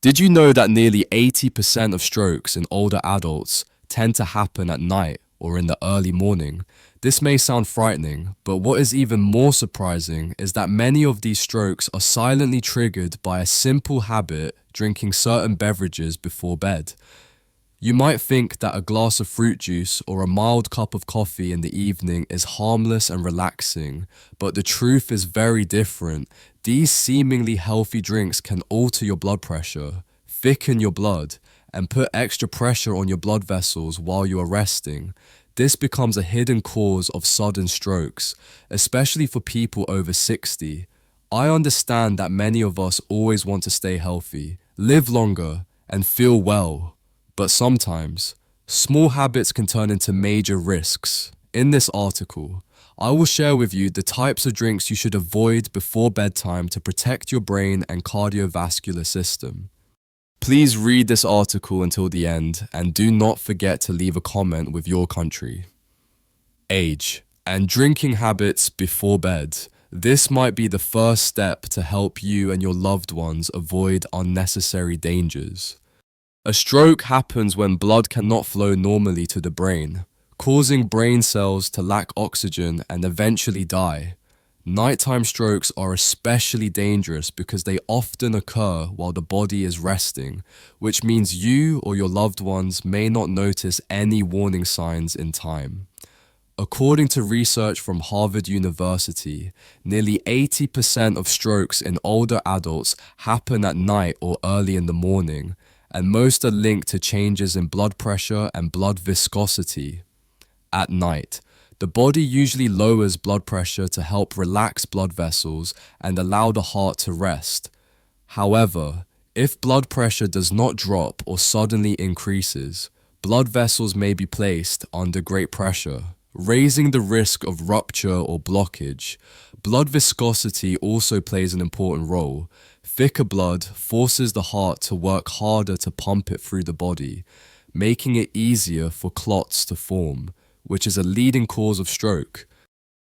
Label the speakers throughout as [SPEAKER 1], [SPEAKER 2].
[SPEAKER 1] Did you know that nearly 80% of strokes in older adults tend to happen at night or in the early morning? This may sound frightening, but what is even more surprising is that many of these strokes are silently triggered by a simple habit: drinking certain beverages before bed. You might think that a glass of fruit juice or a mild cup of coffee in the evening is harmless and relaxing, but the truth is very different. These seemingly healthy drinks can alter your blood pressure, thicken your blood, and put extra pressure on your blood vessels while you are resting. This becomes a hidden cause of sudden strokes, especially for people over 60. I understand that many of us always want to stay healthy, live longer, and feel well. But sometimes, small habits can turn into major risks. In this article, I will share with you the types of drinks you should avoid before bedtime to protect your brain and cardiovascular system. Please read this article until the end and do not forget to leave a comment with your country. Age and drinking habits before bed. This might be the first step to help you and your loved ones avoid unnecessary dangers. A stroke happens when blood cannot flow normally to the brain, causing brain cells to lack oxygen and eventually die. Nighttime strokes are especially dangerous because they often occur while the body is resting, which means you or your loved ones may not notice any warning signs in time. According to research from Harvard University, nearly 80% of strokes in older adults happen at night or early in the morning, and most are linked to changes in blood pressure and blood viscosity. At night, the body usually lowers blood pressure to help relax blood vessels and allow the heart to rest. However, if blood pressure does not drop or suddenly increases, blood vessels may be placed under great pressure, raising the risk of rupture or blockage. Blood viscosity also plays an important role. Thicker blood forces the heart to work harder to pump it through the body, making it easier for clots to form, which is a leading cause of stroke.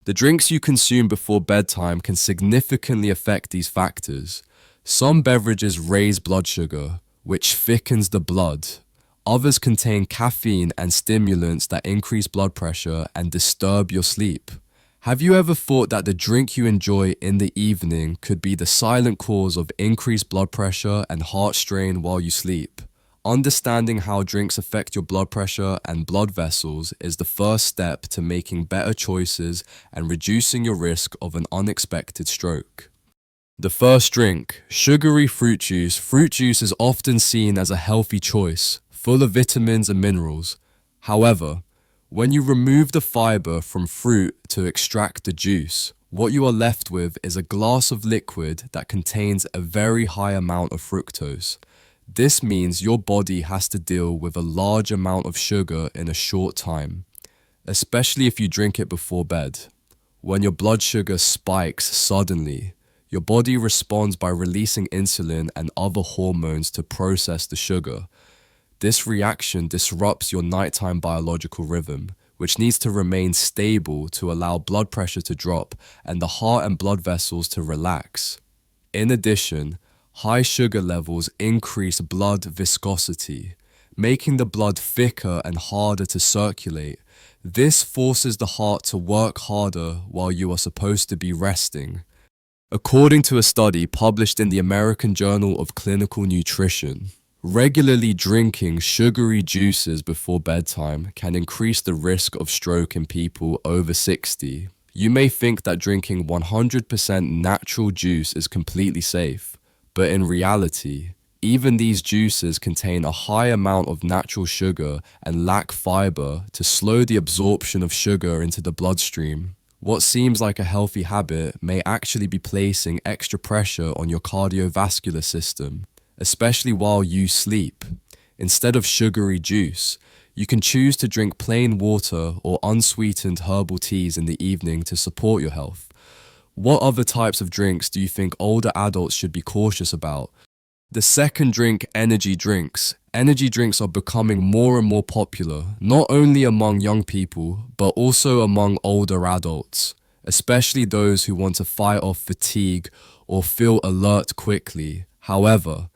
[SPEAKER 1] The drinks you consume before bedtime can significantly affect these factors. Some beverages raise blood sugar, which thickens the blood. Others contain caffeine and stimulants that increase blood pressure and disturb your sleep. Have you ever thought that the drink you enjoy in the evening could be the silent cause of increased blood pressure and heart strain while you sleep? Understanding how drinks affect your blood pressure and blood vessels is the first step to making better choices and reducing your risk of an unexpected stroke. The first drink, sugary fruit juice. Fruit juice is often seen as a healthy choice, full of vitamins and minerals. However, when you remove the fiber from fruit to extract the juice, what you are left with is a glass of liquid that contains a very high amount of fructose. This means your body has to deal with a large amount of sugar in a short time, especially if you drink it before bed. When your blood sugar spikes suddenly, your body responds by releasing insulin and other hormones to process the sugar. This reaction disrupts your nighttime biological rhythm, which needs to remain stable to allow blood pressure to drop and the heart and blood vessels to relax. In addition, high sugar levels increase blood viscosity, making the blood thicker and harder to circulate. This forces the heart to work harder while you are supposed to be resting. According to a study published in the American Journal of Clinical Nutrition, regularly drinking sugary juices before bedtime can increase the risk of stroke in people over 60. You may think that drinking 100% natural juice is completely safe, but in reality, even these juices contain a high amount of natural sugar and lack fiber to slow the absorption of sugar into the bloodstream. What seems like a healthy habit may actually be placing extra pressure on your cardiovascular system, especially while you sleep. Instead of sugary juice, you can choose to drink plain water or unsweetened herbal teas in the evening to support your health. What other types of drinks do you think older adults should be cautious about? The second drink, energy drinks. Energy drinks are becoming more and more popular, not only among young people, but also among older adults, especially those who want to fight off fatigue or feel alert quickly. However,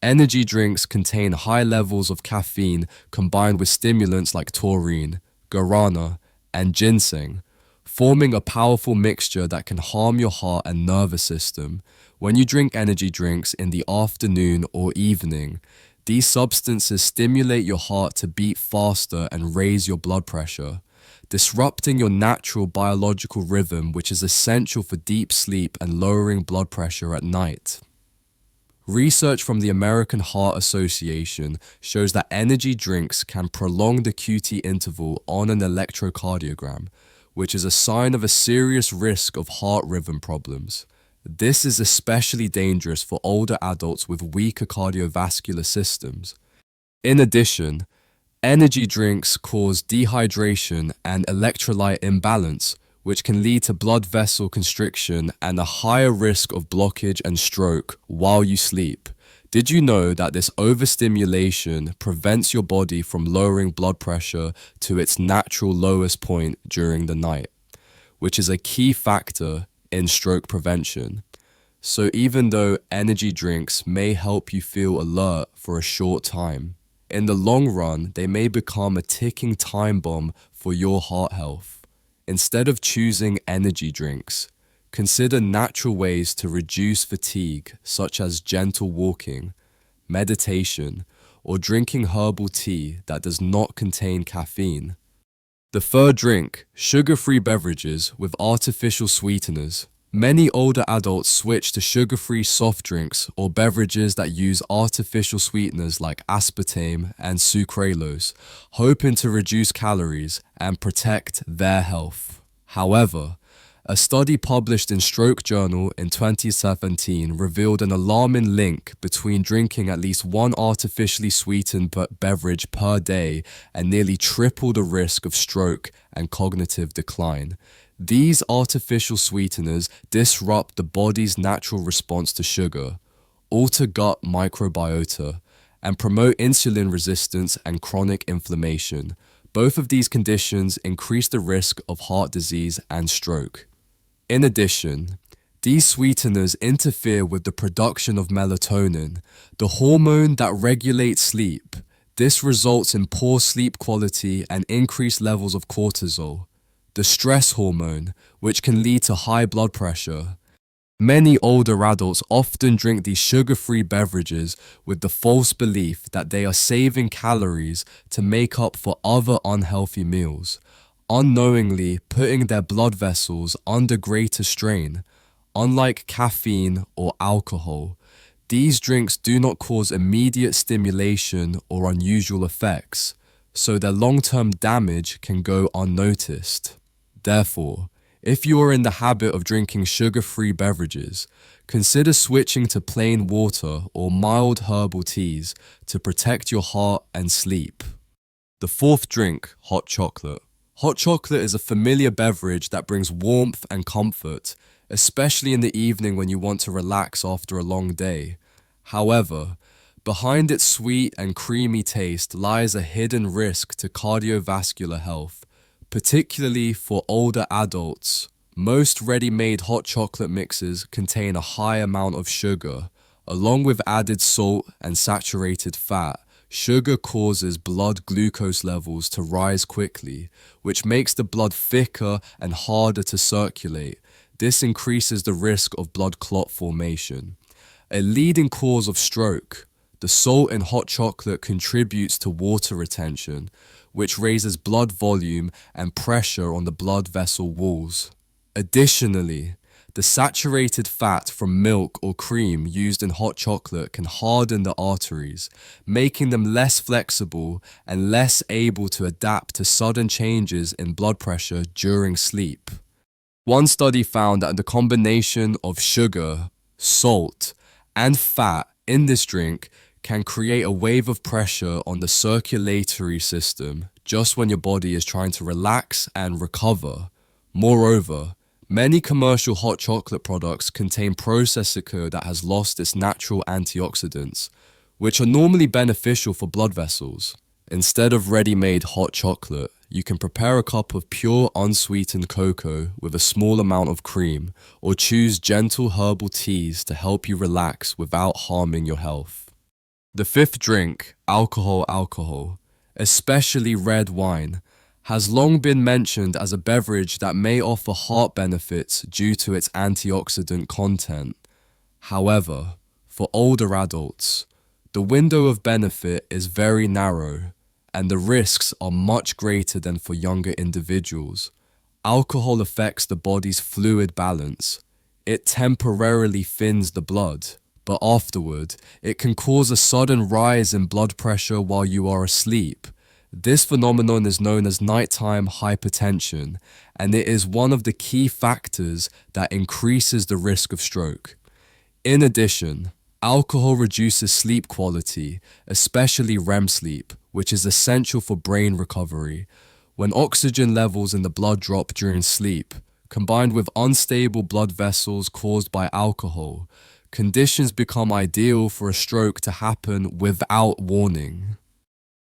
[SPEAKER 1] Energy drinks contain high levels of caffeine combined with stimulants like taurine, guarana, and ginseng, forming a powerful mixture that can harm your heart and nervous system. When you drink energy drinks in the afternoon or evening, these substances stimulate your heart to beat faster and raise your blood pressure, disrupting your natural biological rhythm, which is essential for deep sleep and lowering blood pressure at night. Research from the American Heart Association shows that energy drinks can prolong the QT interval on an electrocardiogram, which is a sign of a serious risk of heart rhythm problems. This is especially dangerous for older adults with weaker cardiovascular systems. In addition, energy drinks cause dehydration and electrolyte imbalance, which can lead to blood vessel constriction and a higher risk of blockage and stroke while you sleep. Did you know that this overstimulation prevents your body from lowering blood pressure to its natural lowest point during the night, which is a key factor in stroke prevention? So even though energy drinks may help you feel alert for a short time, in the long run, they may become a ticking time bomb for your heart health. Instead of choosing energy drinks, consider natural ways to reduce fatigue, such as gentle walking, meditation, or drinking herbal tea that does not contain caffeine. The third drink, sugar-free beverages with artificial sweeteners. Many older adults switch to sugar-free soft drinks or beverages that use artificial sweeteners like aspartame and sucralose, hoping to reduce calories and protect their health. However, a study published in Stroke Journal in 2017 revealed an alarming link between drinking at least one artificially sweetened beverage per day and nearly triple the risk of stroke and cognitive decline. These artificial sweeteners disrupt the body's natural response to sugar, alter gut microbiota, and promote insulin resistance and chronic inflammation. Both of these conditions increase the risk of heart disease and stroke. In addition, these sweeteners interfere with the production of melatonin, the hormone that regulates sleep. This results in poor sleep quality and increased levels of cortisol, the stress hormone, which can lead to high blood pressure. Many older adults often drink these sugar-free beverages with the false belief that they are saving calories to make up for other unhealthy meals, unknowingly putting their blood vessels under greater strain. Unlike caffeine or alcohol, these drinks do not cause immediate stimulation or unusual effects, so their long-term damage can go unnoticed. Therefore, if you are in the habit of drinking sugar-free beverages, consider switching to plain water or mild herbal teas to protect your heart and sleep. The fourth drink, hot chocolate. Hot chocolate is a familiar beverage that brings warmth and comfort, especially in the evening when you want to relax after a long day. However, behind its sweet and creamy taste lies a hidden risk to cardiovascular health, particularly for older adults. Most ready-made hot chocolate mixes contain a high amount of sugar. Along with added salt and saturated fat, sugar causes blood glucose levels to rise quickly, which makes the blood thicker and harder to circulate. This increases the risk of blood clot formation, a leading cause of stroke. The salt in hot chocolate contributes to water retention, which raises blood volume and pressure on the blood vessel walls. Additionally, the saturated fat from milk or cream used in hot chocolate can harden the arteries, making them less flexible and less able to adapt to sudden changes in blood pressure during sleep. One study found that the combination of sugar, salt, and fat in this drink can create a wave of pressure on the circulatory system just when your body is trying to relax and recover. Moreover, many commercial hot chocolate products contain processed cocoa that has lost its natural antioxidants, which are normally beneficial for blood vessels. Instead of ready-made hot chocolate, you can prepare a cup of pure unsweetened cocoa with a small amount of cream, or choose gentle herbal teas to help you relax without harming your health. The fifth drink, alcohol, especially red wine, has long been mentioned as a beverage that may offer heart benefits due to its antioxidant content. However, for older adults, the window of benefit is very narrow, and the risks are much greater than for younger individuals. Alcohol affects the body's fluid balance. It temporarily thins the blood, but afterward, it can cause a sudden rise in blood pressure while you are asleep. This phenomenon is known as nighttime hypertension, and it is one of the key factors that increases the risk of stroke. In addition, alcohol reduces sleep quality, especially REM sleep, which is essential for brain recovery. When oxygen levels in the blood drop during sleep, combined with unstable blood vessels caused by alcohol, conditions become ideal for a stroke to happen without warning.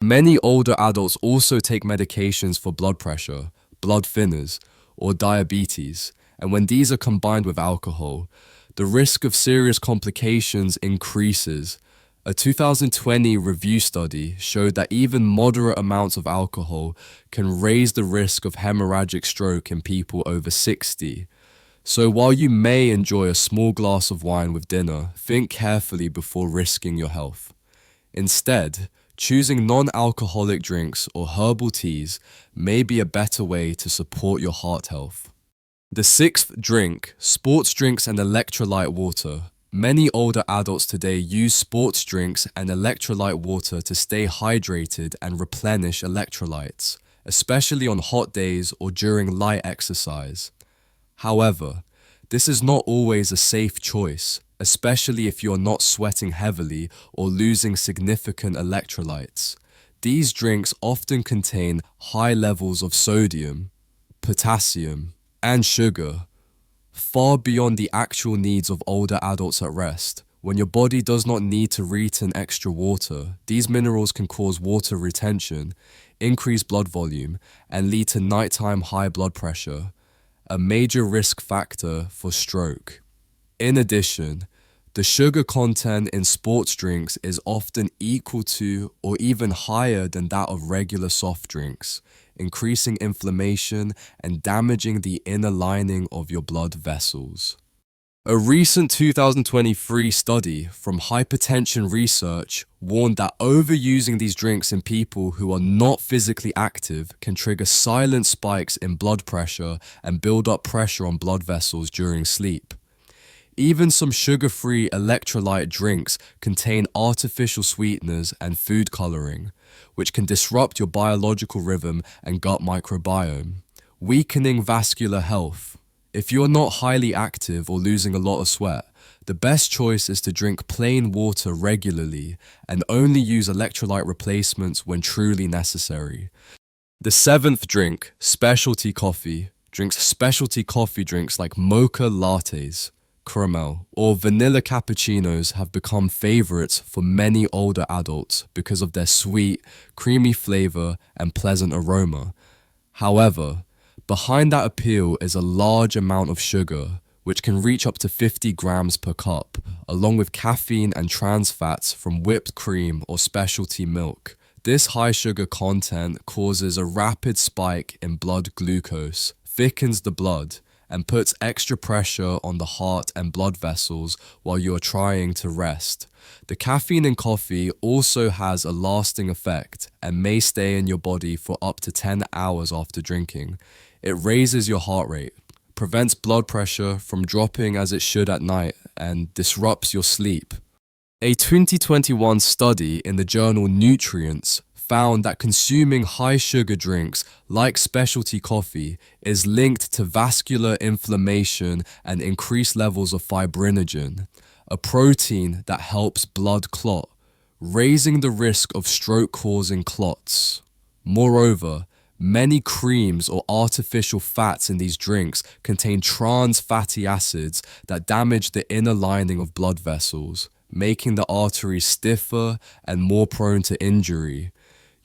[SPEAKER 1] Many older adults also take medications for blood pressure, blood thinners, or diabetes, and when these are combined with alcohol, the risk of serious complications increases. A 2020 review study showed that even moderate amounts of alcohol can raise the risk of hemorrhagic stroke in people over 60. So while you may enjoy a small glass of wine with dinner, think carefully before risking your health. Instead, choosing non-alcoholic drinks or herbal teas may be a better way to support your heart health. The sixth drink, sports drinks and electrolyte water. Many older adults today use sports drinks and electrolyte water to stay hydrated and replenish electrolytes, especially on hot days or during light exercise. However, this is not always a safe choice, especially if you're not sweating heavily or losing significant electrolytes. These drinks often contain high levels of sodium, potassium, and sugar, far beyond the actual needs of older adults at rest. When your body does not need to retain extra water, these minerals can cause water retention, increase blood volume, and lead to nighttime high blood pressure, a major risk factor for stroke. In addition, the sugar content in sports drinks is often equal to or even higher than that of regular soft drinks, increasing inflammation and damaging the inner lining of your blood vessels. A recent 2023 study from Hypertension Research warned that overusing these drinks in people who are not physically active can trigger silent spikes in blood pressure and build up pressure on blood vessels during sleep. Even some sugar-free electrolyte drinks contain artificial sweeteners and food coloring, which can disrupt your biological rhythm and gut microbiome, weakening vascular health. If you're not highly active or losing a lot of sweat, the best choice is to drink plain water regularly and only use electrolyte replacements when truly necessary. The seventh drink, specialty coffee. Specialty coffee drinks like mocha lattes, caramel, or vanilla cappuccinos have become favorites for many older adults because of their sweet, creamy flavor and pleasant aroma. However, behind that appeal is a large amount of sugar, which can reach up to 50 grams per cup, along with caffeine and trans fats from whipped cream or specialty milk. This high sugar content causes a rapid spike in blood glucose, thickens the blood, and puts extra pressure on the heart and blood vessels while you are trying to rest. The caffeine in coffee also has a lasting effect and may stay in your body for up to 10 hours after drinking. It raises your heart rate, prevents blood pressure from dropping as it should at night, and disrupts your sleep. A 2021 study in the journal Nutrients found that consuming high sugar drinks like specialty coffee is linked to vascular inflammation and increased levels of fibrinogen, a protein that helps blood clot, raising the risk of stroke-causing clots. Moreover, many creams or artificial fats in these drinks contain trans fatty acids that damage the inner lining of blood vessels, making the arteries stiffer and more prone to injury.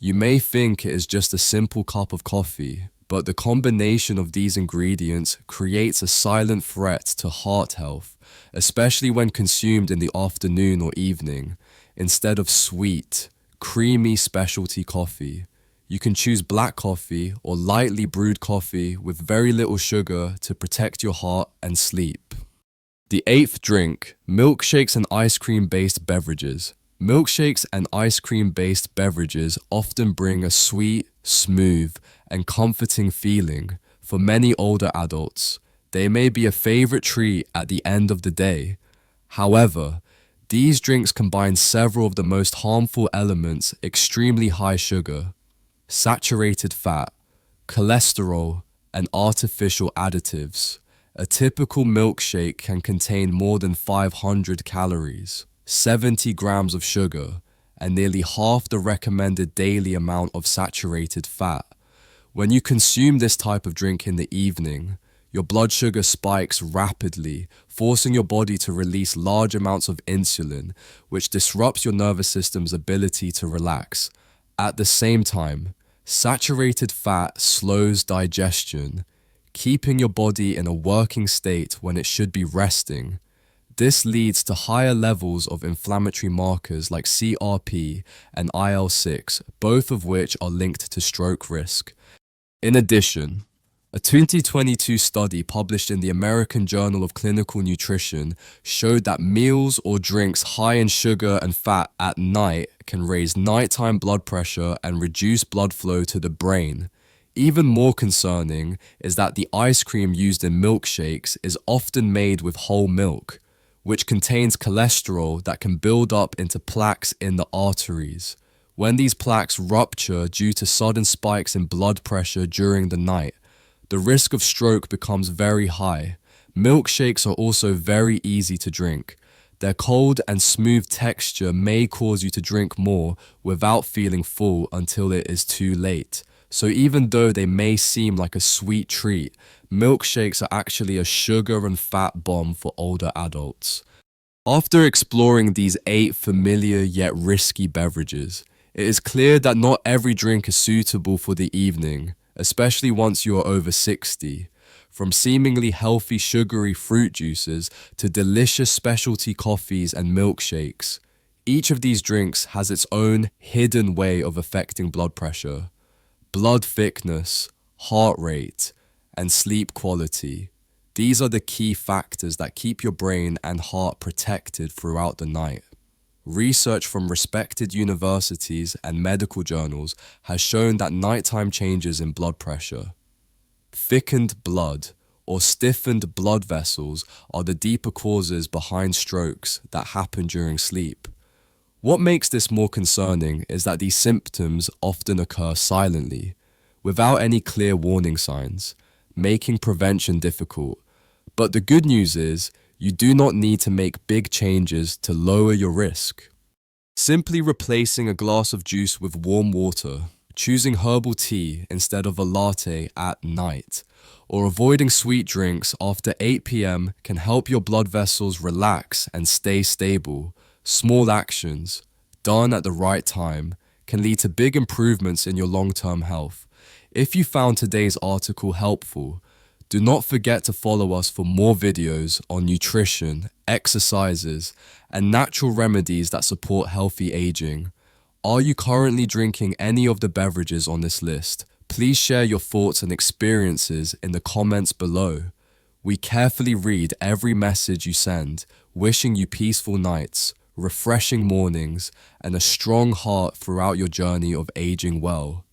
[SPEAKER 1] You may think it is just a simple cup of coffee, but the combination of these ingredients creates a silent threat to heart health, especially when consumed in the afternoon or evening. instead of sweet, creamy specialty coffee. You can choose black coffee or lightly brewed coffee with very little sugar to protect your heart and sleep. The eighth drink, milkshakes and ice cream-based beverages. Milkshakes and ice cream-based beverages often bring a sweet, smooth, and comforting feeling for many older adults. They may be a favorite treat at the end of the day. However, these drinks combine several of the most harmful elements: extremely high sugar, saturated fat, cholesterol, and artificial additives. A typical milkshake can contain more than 500 calories, 70 grams of sugar, and nearly half the recommended daily amount of saturated fat. When you consume this type of drink in the evening, your blood sugar spikes rapidly, forcing your body to release large amounts of insulin, which disrupts your nervous system's ability to relax. At the same time, saturated fat slows digestion, keeping your body in a working state when it should be resting. This leads to higher levels of inflammatory markers like CRP and IL-6, both of which are linked to stroke risk. In addition, a 2022 study published in the American Journal of Clinical Nutrition showed that meals or drinks high in sugar and fat at night can raise nighttime blood pressure and reduce blood flow to the brain. Even more concerning is that the ice cream used in milkshakes is often made with whole milk, which contains cholesterol that can build up into plaques in the arteries. When these plaques rupture due to sudden spikes in blood pressure during the night, the risk of stroke becomes very high. Milkshakes are also very easy to drink. Their cold and smooth texture may cause you to drink more without feeling full until it is too late. So even though they may seem like a sweet treat, milkshakes are actually a sugar and fat bomb for older adults. After exploring these 8 familiar yet risky beverages, it is clear that not every drink is suitable for the evening, especially once you are over 60. From seemingly healthy sugary fruit juices to delicious specialty coffees and milkshakes, each of these drinks has its own hidden way of affecting blood pressure, blood thickness, heart rate, and sleep quality. These are the key factors that keep your brain and heart protected throughout the night. Research from respected universities and medical journals has shown that nighttime changes in blood pressure, thickened blood, or stiffened blood vessels are the deeper causes behind strokes that happen during sleep. What makes this more concerning is that these symptoms often occur silently, without any clear warning signs, making prevention difficult. But the good news is, you do not need to make big changes to lower your risk. Simply replacing a glass of juice with warm water, choosing herbal tea instead of a latte at night, or avoiding sweet drinks after 8 p.m. can help your blood vessels relax and stay stable. Small actions, done at the right time, can lead to big improvements in your long-term health. If you found today's article helpful, do not forget to follow us for more videos on nutrition, exercises, and natural remedies that support healthy aging. Are you currently drinking any of the beverages on this list? Please share your thoughts and experiences in the comments below. We carefully read every message you send, wishing you peaceful nights, refreshing mornings, and a strong heart throughout your journey of aging well.